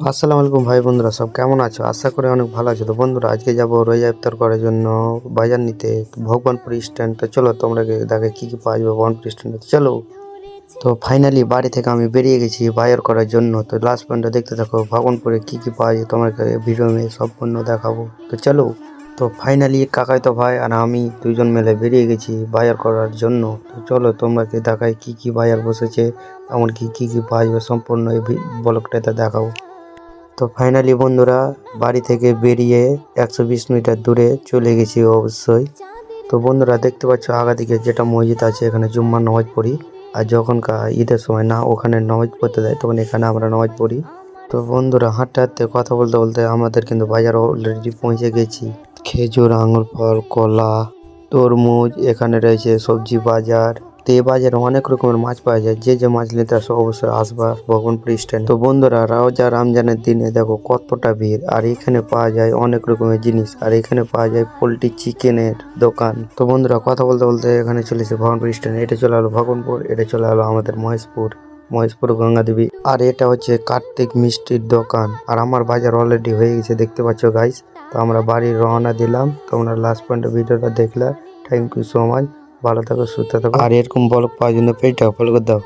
আসসালামু আলাইকুম ভাই বন্ধুরা, সব কেমন আছো? আশা করি অনেক ভালো আছো। তো বন্ধুরা, আজকে যাব রোজা ইফতার করার জন্য বাজার নিতে ভগবানপুর স্ট্যান্ড। তো চলো তোমরা দেখে কি কি পাওয়া যাবে ভগবানপুর স্ট্যান্ডে, চলো। তো ফাইনালি বাড়ি থেকে আমি বেরিয়ে গেছি বাজার করার জন্য। তো লাস্ট পয়েন্টটা দেখতে থাকো, ভগবানপুরে কি কি পাওয়া যায় তোমাকে ভিডিও সম্পূর্ণ দেখাবো। তো চলো। তো ফাইনালি কাকাই ভাই আর আমি দুইজন মিলে বেরিয়ে গেছি বাজার করার জন্য। তো চলো তোমাকে দেখাই কি কি বাজার বসেছে, এমনকি কি কি পাওয়া যাবে সম্পূর্ণ এই ব্লগটাতে দেখাবো। তো ফাইনালি বন্ধুরা, বাড়ি থেকে বেরিয়ে 120 মিটার দূরে চলে গেছি অবশ্যই। তো বন্ধুরা দেখতে পাচ্ছ আগা দিকে যেটা মসজিদ আছে, এখানে জুম্মার নামাজ পড়ি। আর যখনকার ঈদের সময় না ওখানে নামাজ পড়তে দেয়, তখন এখানে আমরা নামাজ পড়ি। তো বন্ধুরা, হাঁটতে হাঁটতে কথা বলতে বলতে আমাদের কিন্তু বাজার অলরেডি পৌঁছে গেছি। খেজুর, আঙুর ফল, কলা, তরমুজ, এখানে রয়েছে সবজি বাজার। তো এই বাজারে অনেক রকমের মাছ পাওয়া যায়, যে যে মাছ নিতে আসো অবশ্যই আসবা ভগবানপুর স্ট্যান্ড। তো বন্ধুরা, রোজা রমজানের দিনে দেখো কতটা ভিড়, আর এখানে পাওয়া যায় অনেক রকমের জিনিস, আর এখানে পাওয়া যায় পোল্ট্রি চিকেনের দোকান। তো বন্ধুরা, কথা বলতে বলতে এখানে চলেছে ভগবানপুর স্ট্যান্ড। এটা চলে হলো ভগবানপুর, এটা চলে হলো আমাদের মহেশপুর গঙ্গাদেবী। আর এটা হচ্ছে কার্তিক মিষ্টির দোকান। আর আমার বাজার অলরেডি হয়ে গেছে, দেখতে পাচ্ছ গাইস। তো আমরা বাড়ি রওনা দিলাম। তোমরা লাস্ট পয়েন্ট ভিডিওটা দেখলে, থ্যাংক ইউ সো মাচ। ভালো থাকো, সুস্থ থাকো, আর এরকম ব্লগ পাওয়ার জন্য পেজটা ফলো করে দাও।